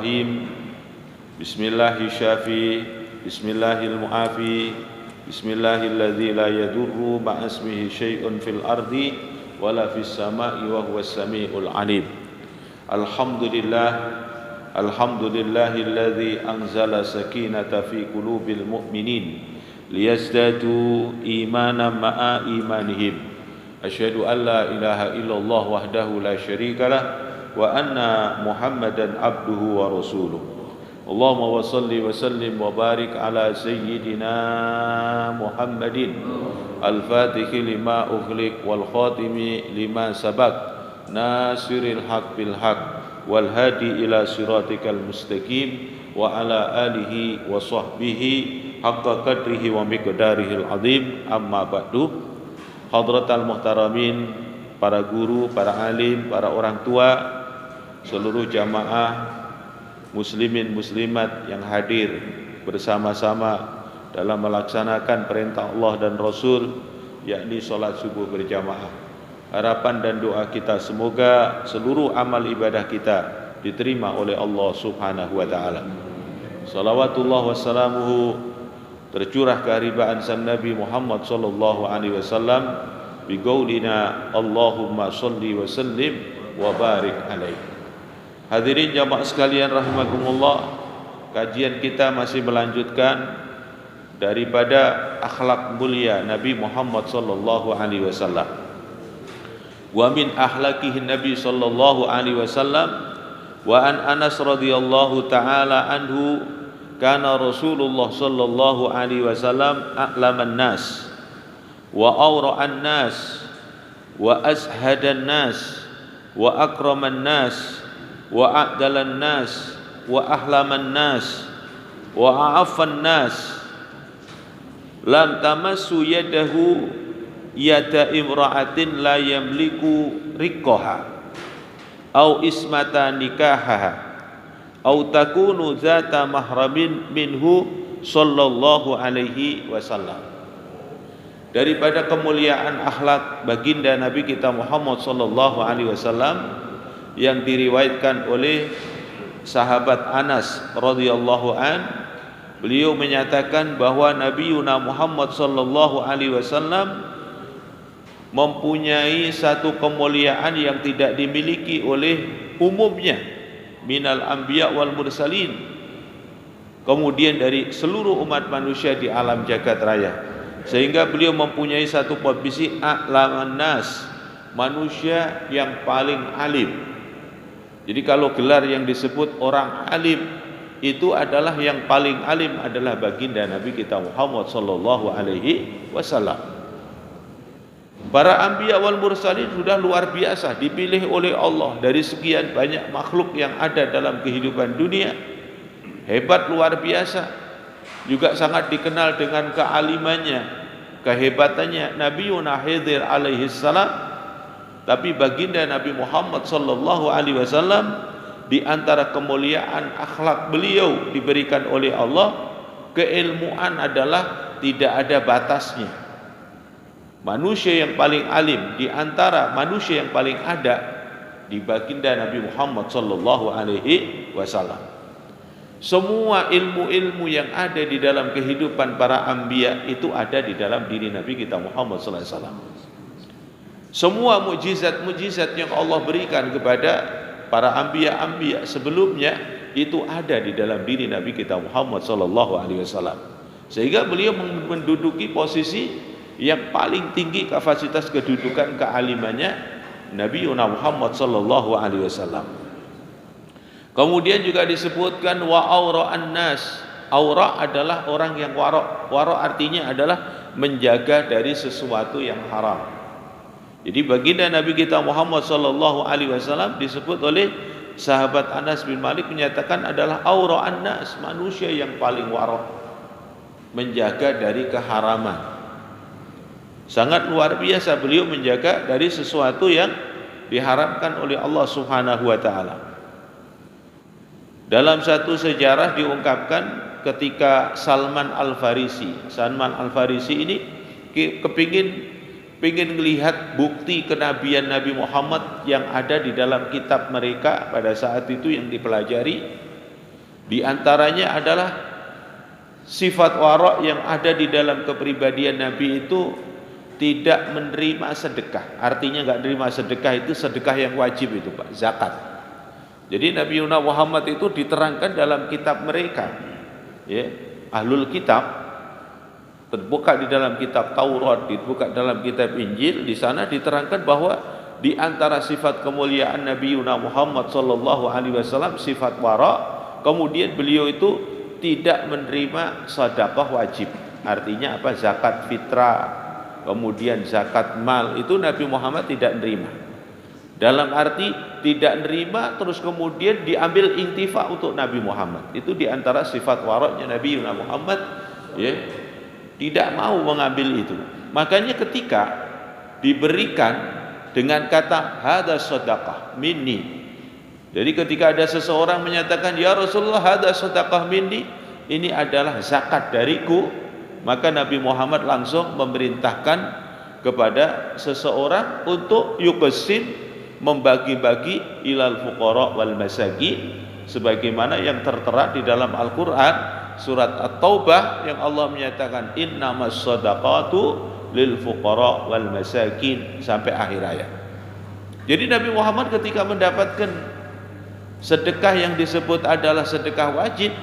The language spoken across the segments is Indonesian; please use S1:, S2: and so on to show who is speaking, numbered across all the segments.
S1: Bismillahirrahmanirrahim. Bismillahirrahmanirrahim. Bismillahirrahmanirrahim. Bismillahilladzi la yadurru ma'asmihi syai'un fil ardi wala fis sama'i wa huwas samiul alim. Alhamdulillah, alhamdulillahilladzi anzala sakinata fi qulubil mu'minin liyazdadu imanan ma'a imanihim. Asyhadu an la ilaha illallah wahdahu la syarikalah wa anna Muhammadan abduhu wa rasuluh. Allahumma wa salli wa sallim wa barik ala sayyidina Muhammadin al-fatihi lima ughliq wal khatimi lima sabaq nasiril haq bil haq wal hadi ila siratikal mustaqim wa ala alihi wa sahbihi haqqa qadrihi wa miqdarihil azim. Amma ba'du. Hadratal muhtaramin, para guru, para alim, para orang tua, seluruh jamaah muslimin muslimat yang hadir bersama-sama dalam melaksanakan perintah Allah dan Rasul, yakni salat subuh berjamaah. Harapan dan doa kita semoga seluruh amal ibadah kita diterima oleh Allah Subhanahu wa taala. Salawatullah wassalamuhu tercurah keharibaan sang Nabi Muhammad sallallahu alaihi wasallam bi qaulina Allahumma shalli wa sallim wa barik alaihi. Hadirin jamaah sekalian rahimakumullah, kajian kita masih melanjutkan daripada akhlak mulia Nabi Muhammad sallallahu alaihi wasallam. Wa min akhlaqihi Nabi sallallahu alaihi wasallam wa an Anas radhiyallahu taala anhu kana Rasulullah sallallahu alaihi wasallam a'laman nas wa awra'an nas wa azhadan nas wa akraman nas wa a'dalan nas wa ahlaman nas wa a'affan nas lam tamassu yadahu yada imra'atin la yamliku riqaha au ismata nikahaha au takunu zata mahramin minhu sallallahu alaihi wasallam. Daripada kemuliaan akhlak baginda Nabi kita Muhammad sallallahu alaihi wasallam yang diriwayatkan oleh sahabat Anas radhiyallahu an, beliau menyatakan bahwa Nabi Muhammad sallallahu alaihi wasallam mempunyai satu kemuliaan yang tidak dimiliki oleh umumnya minal anbiya wal mursalin, kemudian dari seluruh umat manusia di alam jagat raya, sehingga beliau mempunyai satu posisi a'laman nas, manusia yang paling alim. Jadi kalau gelar yang disebut orang alim itu adalah yang paling alim adalah baginda Nabi kita Muhammad sallallahu alaihi wasallam. Para anbiya wal mursalin sudah luar biasa, dipilih oleh Allah dari sekian banyak makhluk yang ada dalam kehidupan dunia. Hebat luar biasa. Juga sangat dikenal dengan kealimannya, kehebatannya Nabi Khidir alaihi salam. Tapi baginda Nabi Muhammad sallallahu alaihi wasallam, di antara kemuliaan akhlak beliau diberikan oleh Allah, keilmuan adalah tidak ada batasnya. Manusia yang paling alim di antara manusia yang paling ada di baginda Nabi Muhammad sallallahu alaihi wasallam. Semua ilmu-ilmu yang ada di dalam kehidupan para anbiya itu ada di dalam diri Nabi kita Muhammad sallallahu alaihi wasallam. Semua mukjizat-mukjizat yang Allah berikan kepada para anbiya sebelumnya itu ada di dalam diri Nabi kita Muhammad sallallahu alaihi wasallam. Sehingga beliau menduduki posisi yang paling tinggi kapasitas kedudukan kealimannya Nabi Muhammad sallallahu alaihi wasallam. Kemudian juga disebutkan wa aura'an nas. Aura adalah orang yang wara'. Wara' artinya adalah menjaga dari sesuatu yang haram. Jadi baginda Nabi kita Muhammad sallallahu alaihi wasallam disebut oleh sahabat Anas bin Malik menyatakan adalah aura'an nas, manusia yang paling wara', menjaga dari keharaman. Sangat luar biasa beliau menjaga dari sesuatu yang diharamkan oleh Allah Subhanahu wa taala. Dalam satu sejarah diungkapkan ketika Salman Al-Farisi ini kepingin melihat bukti kenabian Nabi Muhammad yang ada di dalam kitab mereka pada saat itu yang dipelajari. Di antaranya adalah sifat wara' yang ada di dalam kepribadian Nabi itu tidak menerima sedekah. Artinya enggak menerima sedekah itu sedekah yang wajib itu, Pak, zakat. Jadi Nabi Muhammad itu diterangkan dalam kitab mereka, ya, Ahlul Kitab, terbuka di dalam kitab Taurat, dibuka dalam kitab Injil. Di sana diterangkan bahwa di antara sifat kemuliaan Nabi Muhammad sallallahu alaihi wasallam sifat wara'. Kemudian beliau itu tidak menerima sedekah wajib. Artinya apa? Zakat fitrah, kemudian zakat mal itu Nabi Muhammad tidak menerima. Dalam arti tidak menerima terus kemudian diambil intifa untuk Nabi Muhammad. Itu di antara sifat wara'nya Nabi Muhammad, ya. Tidak mau mengambil itu. Makanya ketika diberikan dengan kata hada sedekah minni. Jadi ketika ada seseorang menyatakan ya Rasulullah hada sedekah minni, ini adalah zakat dariku, maka Nabi Muhammad langsung memerintahkan kepada seseorang untuk yuqsim, membagi-bagi ilal fuqara wal masakin, sebagaimana yang tertera di dalam Al-Qur'an surat At-Taubah yang Allah menyatakan innamas shadaqatu lil fuqara wal masakin sampai akhir ayat. Jadi Nabi Muhammad ketika mendapatkan sedekah yang disebut adalah sedekah wajib,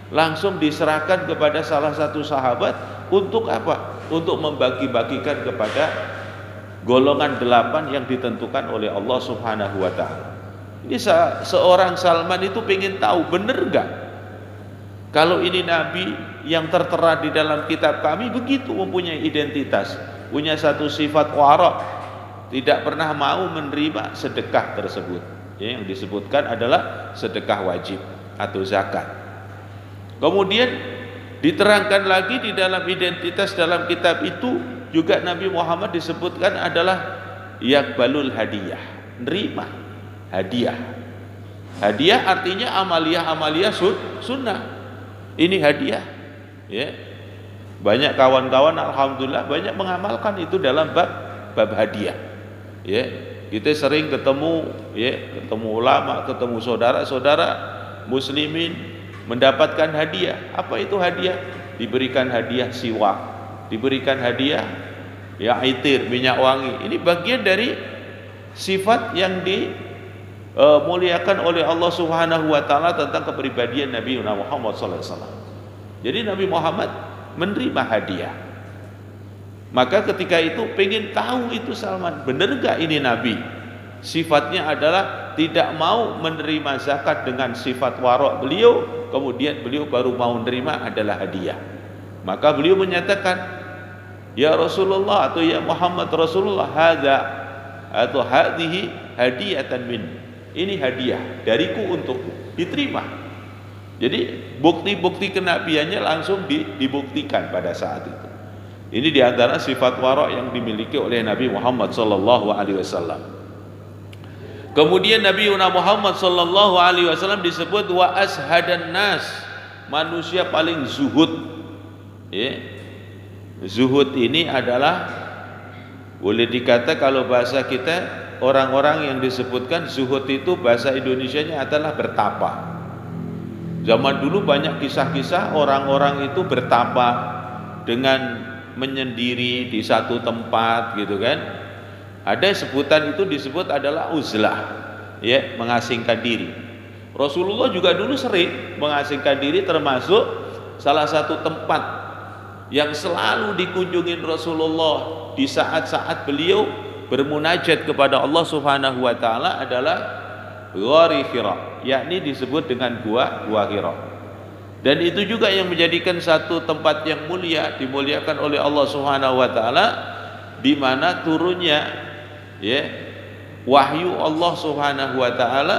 S1: langsung diserahkan kepada salah satu sahabat untuk apa? Untuk membagi-bagikan kepada golongan 8 yang ditentukan oleh Allah Subhanahu wa taala. Ini seorang Salman itu pengen tahu benar enggak kalau ini Nabi yang tertera di dalam kitab kami begitu mempunyai identitas, punya satu sifat wara', tidak pernah mau menerima sedekah tersebut. Ya, yang disebutkan adalah sedekah wajib atau zakat. Kemudian diterangkan lagi di dalam identitas dalam kitab itu juga Nabi Muhammad disebutkan adalah yakbalul hadiyah, nerima hadiah. Hadiah artinya amaliyah sunnah. Ini hadiah, ya. Banyak kawan-kawan alhamdulillah banyak mengamalkan itu dalam bab hadiah, ya. Kita sering ketemu, ya, ketemu ulama, ketemu saudara-saudara muslimin mendapatkan hadiah. Apa itu hadiah? Diberikan hadiah siwak, diberikan hadiah ya itir, minyak wangi. Ini bagian dari sifat yang dimuliakan oleh Allah Subhanahu wa taala tentang kepribadian Nabi Muhammad sallallahu alaihi wasallam. Jadi Nabi Muhammad menerima hadiah. Maka ketika itu pengen tahu itu Salman, benar gak ini Nabi? Sifatnya adalah tidak mau menerima zakat dengan sifat wara' beliau, kemudian beliau baru mau menerima adalah hadiah. Maka beliau menyatakan, ya Rasulullah atau ya Muhammad Rasulullah, hadza atau hadhihi hadiyatan min. Ini hadiah dariku untukmu, diterima. Jadi bukti-bukti kenabiannya langsung dibuktikan pada saat itu. Ini diantara sifat wara' yang dimiliki oleh Nabi Muhammad sallallahu alaihi wasallam. Kemudian Nabi Muhammad sallallahu alaihi wasallam disebut wa ashadan nas, manusia paling zuhud. Ya. Zuhud ini adalah boleh dikata kalau bahasa kita orang-orang yang disebutkan zuhud itu bahasa Indonesianya adalah bertapa. Zaman dulu banyak kisah-kisah orang-orang itu bertapa dengan menyendiri di satu tempat gitu kan. Ada sebutan itu disebut adalah uzlah, ya, mengasingkan diri. Rasulullah juga dulu sering mengasingkan diri, termasuk salah satu tempat yang selalu dikunjungi Rasulullah di saat-saat beliau bermunajat kepada Allah Subhanahu wa taala adalah Ghari Hira, yakni disebut dengan gua Hira. Dan itu juga yang menjadikan satu tempat yang mulia, dimuliakan oleh Allah Subhanahu wa taala, di mana turunnya, ya, wahyu Allah Subhanahu wa taala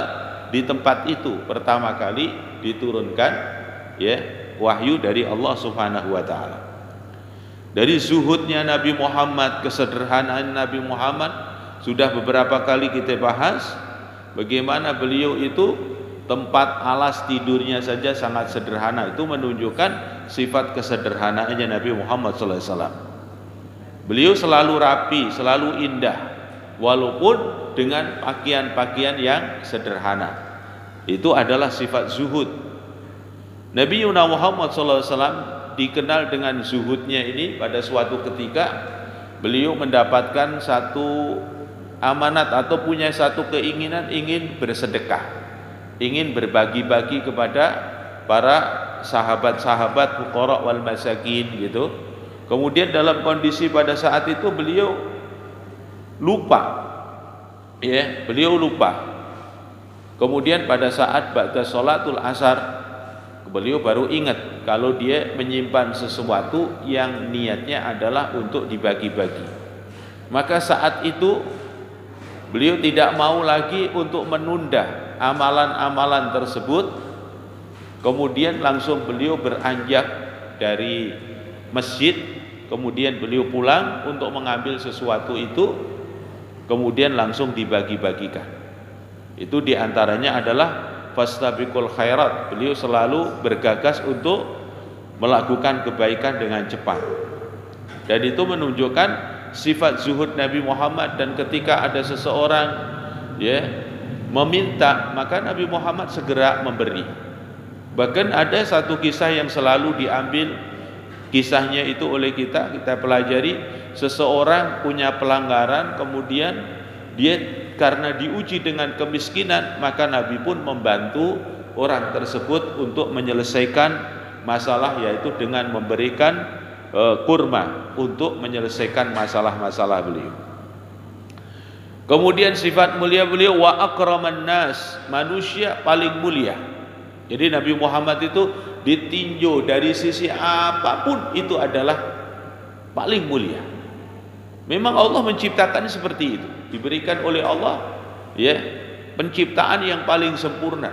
S1: di tempat itu pertama kali diturunkan, ya, wahyu dari Allah Subhanahu wa taala. Dari zuhudnya Nabi Muhammad, kesederhanaan Nabi Muhammad sudah beberapa kali kita bahas bagaimana beliau itu tempat alas tidurnya saja sangat sederhana. Itu menunjukkan sifat kesederhanaannya Nabi Muhammad SAW. Beliau selalu rapi, selalu indah, walaupun dengan pakaian-pakaian yang sederhana. Itu adalah sifat zuhud. Nabi Muhammad SAW dikenal dengan zuhudnya ini. Pada suatu ketika beliau mendapatkan satu amanat atau punya satu keinginan, ingin bersedekah, ingin berbagi-bagi kepada para sahabat-sahabat fuqara wal masakin gitu. Kemudian dalam kondisi pada saat itu beliau lupa, ya, beliau lupa. Kemudian pada saat ba'da sholatul asar, beliau baru ingat kalau dia menyimpan sesuatu yang niatnya adalah untuk dibagi-bagi. Maka saat itu beliau tidak mau lagi untuk menunda amalan-amalan tersebut. Kemudian langsung beliau beranjak dari masjid, kemudian beliau pulang untuk mengambil sesuatu itu, kemudian langsung dibagi-bagikan. Itu diantaranya adalah fastabiqul khairat. Beliau selalu bergagas untuk melakukan kebaikan dengan cepat. Dan itu menunjukkan sifat zuhud Nabi Muhammad. Dan ketika ada seseorang, ya, meminta, maka Nabi Muhammad segera memberi. Bahkan ada satu kisah yang selalu diambil kisahnya itu oleh kita pelajari. Seseorang punya pelanggaran, kemudian dia karena diuji dengan kemiskinan, maka Nabi pun membantu orang tersebut untuk menyelesaikan masalah, yaitu dengan memberikan kurma untuk menyelesaikan masalah-masalah beliau. Kemudian sifat mulia beliau, wa akraman nas, manusia paling mulia. Jadi Nabi Muhammad itu ditinjau dari sisi apapun itu adalah paling mulia. Memang Allah menciptakan seperti itu, diberikan oleh Allah, ya, penciptaan yang paling sempurna.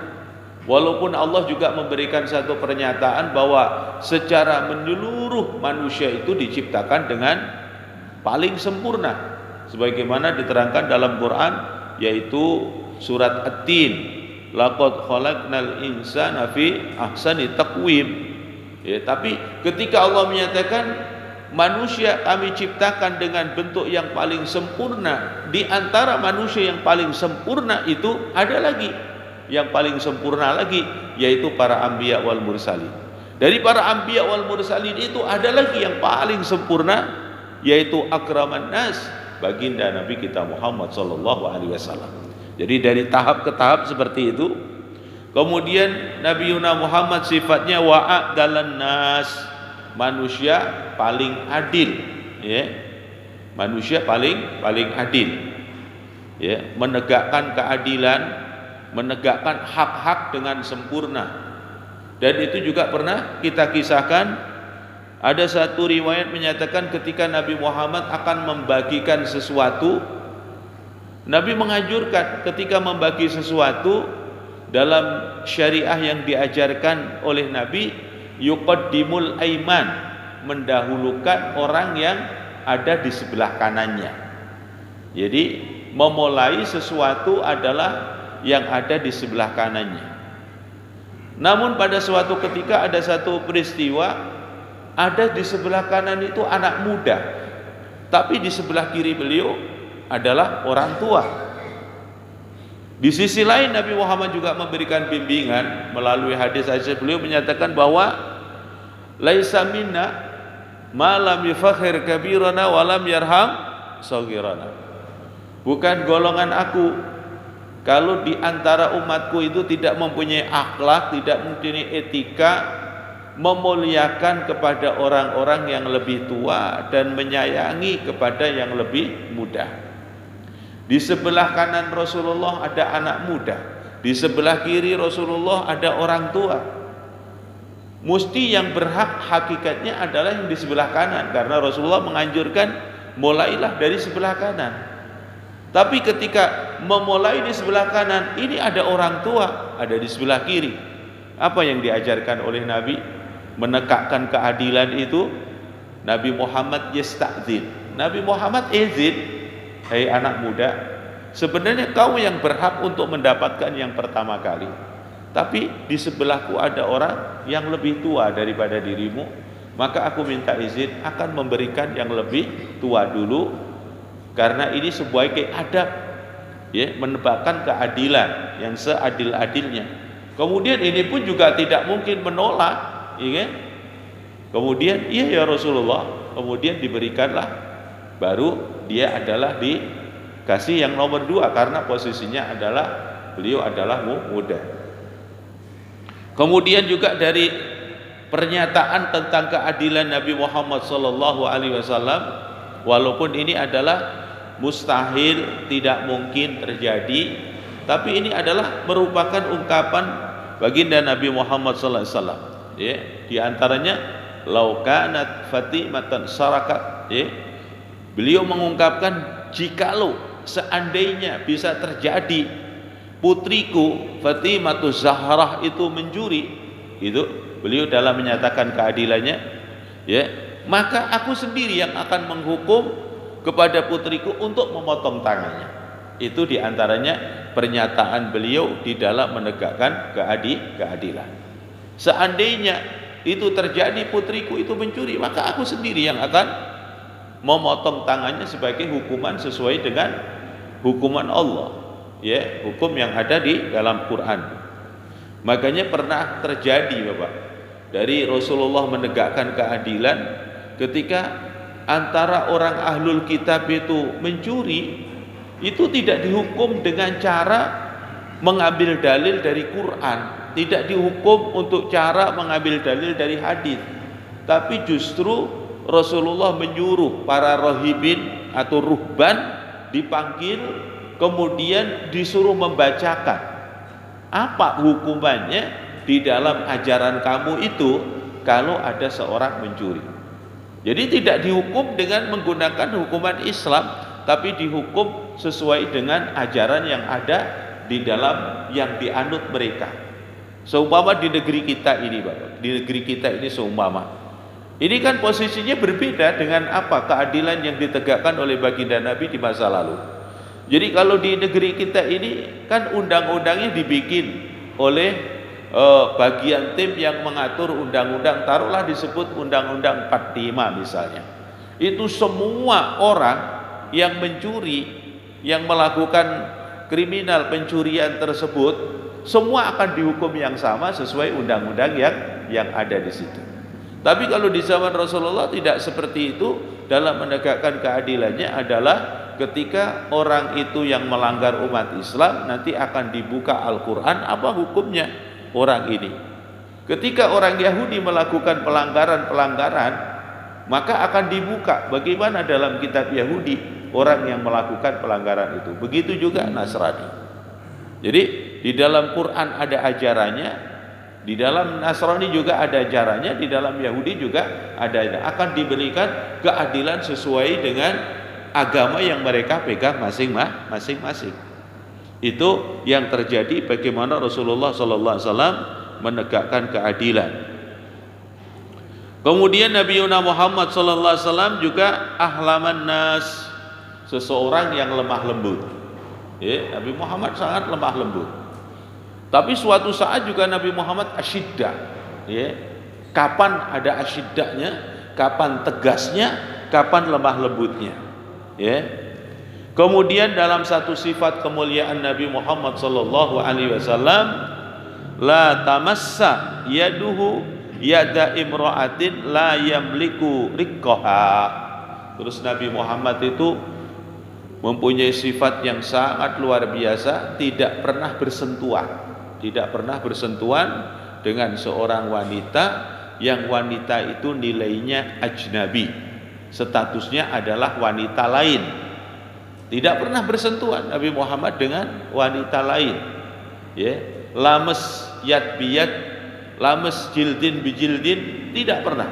S1: Walaupun Allah juga memberikan satu pernyataan bahwa secara menyeluruh manusia itu diciptakan dengan paling sempurna, sebagaimana diterangkan dalam Quran, yaitu surat At-Tin, laqad khalaqnal insana fi ahsani taqwim. Ya, tapi ketika Allah menyatakan manusia kami ciptakan dengan bentuk yang paling sempurna, di antara manusia yang paling sempurna itu ada lagi yang paling sempurna lagi, yaitu para anbiya wal mursalin. Dari para anbiya wal mursalin itu ada lagi yang paling sempurna, yaitu akraman nas, baginda Nabi kita Muhammad sallallahu alaihi wasallam. Jadi dari tahap ke tahap seperti itu. Kemudian Nabi Muhammad sifatnya wa'adalan nas, manusia paling adil, ya, manusia paling adil, ya, menegakkan keadilan, menegakkan hak-hak dengan sempurna. Dan itu juga pernah kita kisahkan, ada satu riwayat menyatakan ketika Nabi Muhammad akan membagikan sesuatu, Nabi menganjurkan ketika membagi sesuatu dalam syariah yang diajarkan oleh Nabi, yuqaddimul aiman, mendahulukan orang yang ada di sebelah kanannya. Jadi memulai sesuatu adalah yang ada di sebelah kanannya. Namun pada suatu ketika ada satu peristiwa, ada di sebelah kanan itu anak muda, tapi di sebelah kiri beliau adalah orang tua. Di sisi lain Nabi Muhammad juga memberikan bimbingan melalui hadis-hadis beliau, menyatakan bahwa laisa minna ma lam yufakhir kabirana wa lam yarham saghirana. Bukan golongan aku kalau di antara umatku itu tidak mempunyai akhlak, tidak mempunyai etika, memuliakan kepada orang-orang yang lebih tua dan menyayangi kepada yang lebih muda. Di sebelah kanan Rasulullah ada anak muda, di sebelah kiri Rasulullah ada orang tua. Mesti yang berhak hakikatnya adalah yang di sebelah kanan, karena Rasulullah menganjurkan mulailah dari sebelah kanan. Tapi ketika memulai di sebelah kanan, ini ada orang tua, ada di sebelah kiri. Apa yang diajarkan oleh Nabi? Menegakkan keadilan itu. Nabi Muhammad yasta'dzin, Nabi Muhammad izin, hei anak muda, sebenarnya kau yang berhak untuk mendapatkan yang pertama kali, tapi di sebelahku ada orang yang lebih tua daripada dirimu, maka aku minta izin akan memberikan yang lebih tua dulu, karena ini sebuah adab, ya, menegakkan keadilan yang seadil-adilnya. Kemudian ini pun juga tidak mungkin menolak, ya kan? Kemudian iya ya Rasulullah, kemudian diberikanlah, baru dia adalah dikasih yang nomor 2 karena posisinya adalah beliau adalah muda. Kemudian juga dari pernyataan tentang keadilan Nabi Muhammad SAW, walaupun ini adalah mustahil, tidak mungkin terjadi, tapi ini adalah merupakan ungkapan baginda Nabi Muhammad SAW. Ya, di antaranya lau kanat Fatimatan sarakat, ya, beliau mengungkapkan jikalau seandainya bisa terjadi putriku Fatimatus Zahrah itu mencuri, itu beliau dalam menyatakan keadilannya, ya, maka aku sendiri yang akan menghukum kepada putriku untuk memotong tangannya. Itu diantaranya pernyataan beliau di dalam menegakkan keadilan. Seandainya itu terjadi putriku itu mencuri, maka aku sendiri yang akan memotong tangannya sebagai hukuman sesuai dengan hukuman Allah, ya, hukum yang ada di dalam Quran. Makanya pernah terjadi Bapak, dari Rasulullah menegakkan keadilan ketika antara orang ahlul kitab itu mencuri, itu tidak dihukum dengan cara mengambil dalil dari Quran, tidak dihukum untuk cara mengambil dalil dari hadis, tapi justru Rasulullah menyuruh para rahibin atau ruhban dipanggil, kemudian disuruh membacakan apa hukumannya di dalam ajaran kamu itu kalau ada seorang mencuri. Jadi tidak dihukum dengan menggunakan hukuman Islam, tapi dihukum sesuai dengan ajaran yang ada di dalam yang dianut mereka. Seumpama di negeri kita ini Bapak, di negeri kita ini seumpama, ini kan posisinya berbeda dengan apa keadilan yang ditegakkan oleh baginda Nabi di masa lalu. Jadi kalau di negeri kita ini kan undang-undangnya dibikin oleh bagian tim yang mengatur undang-undang, taruhlah disebut Undang-Undang 45 misalnya. Itu semua orang yang mencuri, yang melakukan kriminal pencurian tersebut, semua akan dihukum yang sama sesuai undang-undang yang ada di situ. Tapi kalau di zaman Rasulullah tidak seperti itu. Dalam menegakkan keadilannya adalah ketika orang itu yang melanggar umat Islam, nanti akan dibuka Al-Quran apa hukumnya orang ini. Ketika orang Yahudi melakukan pelanggaran-pelanggaran, maka akan dibuka bagaimana dalam kitab Yahudi orang yang melakukan pelanggaran itu. Begitu juga Nasrani. Jadi di dalam Quran ada ajarannya, di dalam Nasrani juga ada ajarannya, di dalam Yahudi juga ada. Akan diberikan keadilan sesuai dengan agama yang mereka pegang masing-masing. Itu yang terjadi bagaimana Rasulullah SAW menegakkan keadilan. Kemudian Nabi Muhammad SAW juga ahlaman nas, seseorang yang lemah lembut. Ya, Nabi Muhammad sangat lemah lembut. Tapi suatu saat juga Nabi Muhammad asyiddah. Ya, kapan ada asyiddahnya, kapan tegasnya, kapan lemah lembutnya. Ya. Kemudian dalam satu sifat kemuliaan Nabi Muhammad SAW, la tamassa yaduhu yada imra'atin la yamliku riqqaha. Terus Nabi Muhammad itu mempunyai sifat yang sangat luar biasa, tidak pernah bersentuhan dengan seorang wanita yang wanita itu nilainya ajnabi, statusnya adalah wanita lain. Tidak pernah bersentuhan Nabi Muhammad dengan wanita lain. Ya, lames yad biyad, lames jildin bijildin, tidak pernah.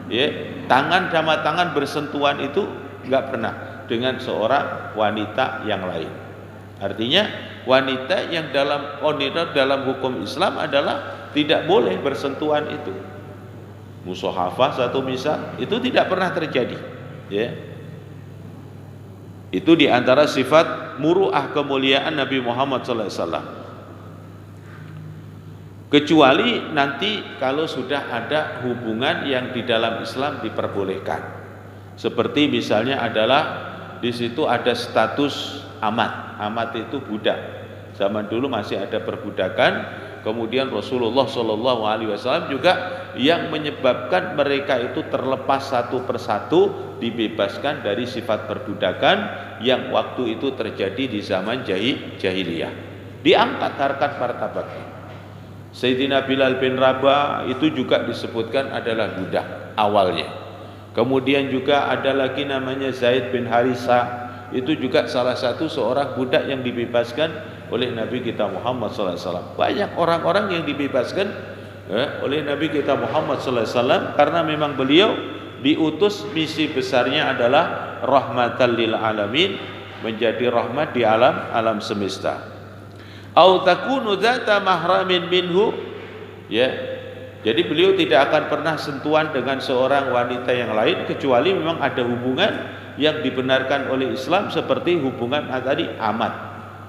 S1: Ya, tangan sama tangan bersentuhan itu enggak pernah dengan seorang wanita yang lain. Artinya wanita yang dalam hukum Islam adalah tidak boleh bersentuhan itu. Mushafah satu misal itu tidak pernah terjadi. Ya. Itu diantara sifat muru'ah kemuliaan Nabi Muhammad SAW. Kecuali nanti kalau sudah ada hubungan yang di dalam Islam diperbolehkan. Seperti misalnya adalah di situ ada status amat. Amat itu budak. Zaman dulu masih ada perbudakan, Kemudian Rasulullah Shallallahu Alaihi Wasallam juga yang menyebabkan mereka itu terlepas satu persatu, dibebaskan dari sifat perbudakan yang waktu itu terjadi di zaman jahiliyah. Diangkat harkat martabatnya. Sayyidina Bilal bin Rabah itu juga disebutkan adalah budak awalnya. Kemudian juga ada lagi namanya Zaid bin Harisah, itu juga salah satu seorang budak yang dibebaskan oleh Nabi kita Muhammad SAW. Banyak orang-orang yang dibebaskan oleh Nabi kita Muhammad SAW karena memang beliau diutus, misi besarnya adalah rahmatan lil alamin, menjadi rahmat di alam semesta. Au takunu dzata mahramin minhu, ya. Jadi beliau tidak akan pernah sentuhan dengan seorang wanita yang lain kecuali memang ada hubungan yang dibenarkan oleh Islam, seperti hubungan tadi amat,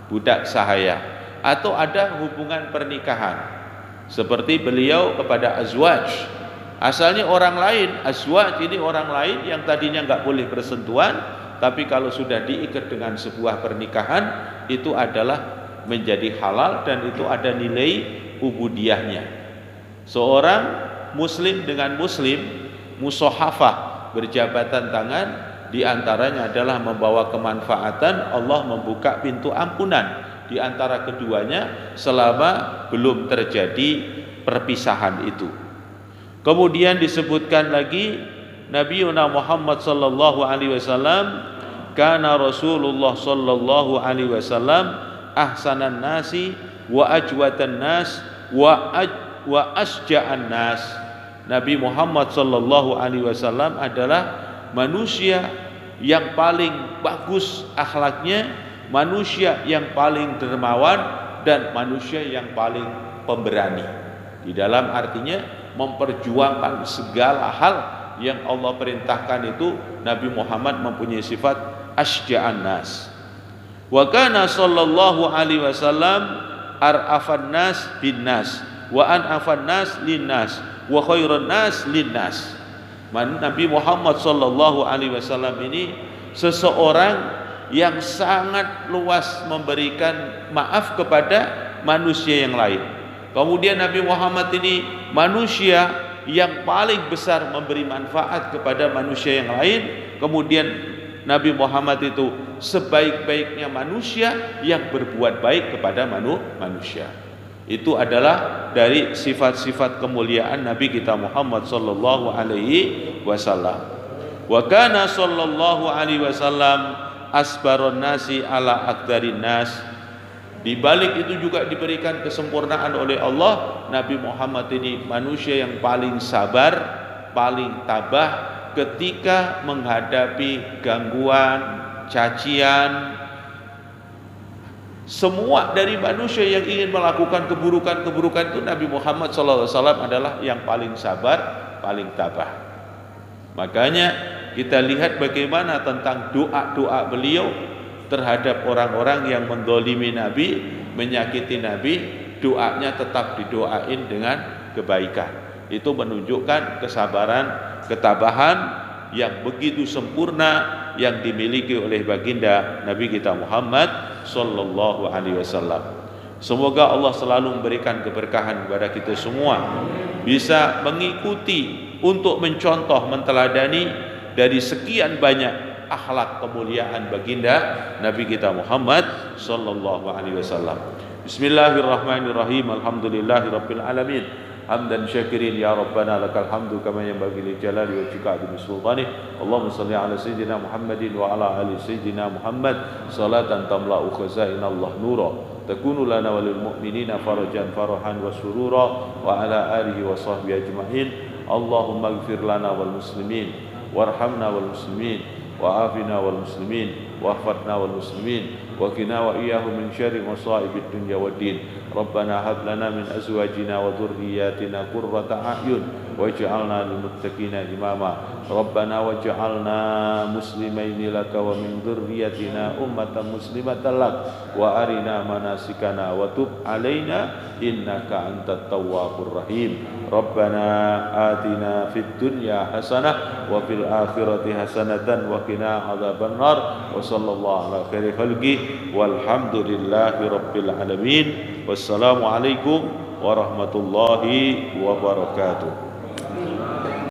S1: budak sahaya, atau ada hubungan pernikahan seperti beliau kepada azwaj, asalnya orang lain. Azwaj ini orang lain yang tadinya nggak boleh bersentuhan, tapi kalau sudah diikat dengan sebuah pernikahan itu adalah menjadi halal dan itu ada nilai ubudiyahnya. Seorang muslim dengan muslim musohafah, berjabatan tangan, diantaranya adalah membawa kemanfaatan. Allah membuka pintu ampunan di antara keduanya selama belum terjadi perpisahan itu. Kemudian disebutkan lagi Nabiuna Muhammad sallallahu alaihi wasallam, kana Rasulullah sallallahu alaihi wasallam ahsanan nasi wa ajwatan nas wa asja'an nas. Nabi Muhammad sallallahu alaihi wasallam adalah manusia yang paling bagus akhlaknya, manusia yang paling dermawan, dan manusia yang paling pemberani. Di dalam artinya memperjuangkan segala hal yang Allah perintahkan itu, Nabi Muhammad mempunyai sifat asja'an nas. Wa kana sallallahu alaihi wasallam ar'afan nas bin nas wa an'afan nas lin nas wa khairun nas lin nas. Nabi Muhammad sallallahu alaihi wasallam ini seseorang yang sangat luas memberikan maaf kepada manusia yang lain. Kemudian Nabi Muhammad ini manusia yang paling besar memberi manfaat kepada manusia yang lain. Kemudian Nabi Muhammad itu sebaik-baiknya manusia yang berbuat baik kepada manusia. Itu adalah dari sifat-sifat kemuliaan Nabi kita Muhammad sallallahu alaihi wasallam. Wa kana sallallahu alaihi wasallam asbarun nasi ala aqdarin nas. Di balik itu juga diberikan kesempurnaan oleh Allah. Nabi Muhammad ini manusia yang paling sabar, paling tabah ketika menghadapi gangguan, cacian. Semua dari manusia yang ingin melakukan keburukan-keburukan itu, Nabi Muhammad SAW adalah yang paling sabar, paling tabah. Makanya kita lihat bagaimana tentang doa-doa beliau terhadap orang-orang yang mendolimi Nabi, menyakiti Nabi, doanya tetap didoain dengan kebaikan. Itu menunjukkan kesabaran, ketabahan yang begitu sempurna yang dimiliki oleh baginda Nabi kita Muhammad sallallahu alaihi wasallam. Semoga Allah selalu memberikan keberkahan kepada kita semua, bisa mengikuti untuk mencontoh, menteladani dari sekian banyak akhlak kemuliaan baginda Nabi kita Muhammad sallallahu alaihi wasallam. Bismillahirrahmanirrahim. Alhamdulillahirabbil alamin. Hamdan syakirin ya Rabbana lakal hamdu kama yanbaghi li jalali wajhika bi sultanih. Allahumma shalli ala sayyidina Muhammadin wa ala ali sayyidina Muhammad salatan tamla'u khazainallah nura takunu lana walil mu'minina farajan farahan wa surura wa ala alihi wa sahbihi ajma'in. Allahumma ighfir lana wal muslimin warhamna wal muslimin wa afina wal muslimin واغفرنا والمسلمين وقنا وإياهم من شر مصائب الدنيا والدين. ربنا هب لنا من أزواجنا وذرياتنا قرة أعين واجعلنا للمتقين إماما. ربنا واجعلنا مسلمين لك ومن ذريتنا أمة مسلمة لك وأرنا مناسكنا وتب علينا إنك أنت التواب الرحيم. Rabbana atina fid dunya hasanah wa fil akhirati hasanatan wa qina adzabannar. Wa sallallahu ala khairi khalqi walhamdulillahi rabbil alamin. Wassalamu alaikum warahmatullahi wabarakatuh.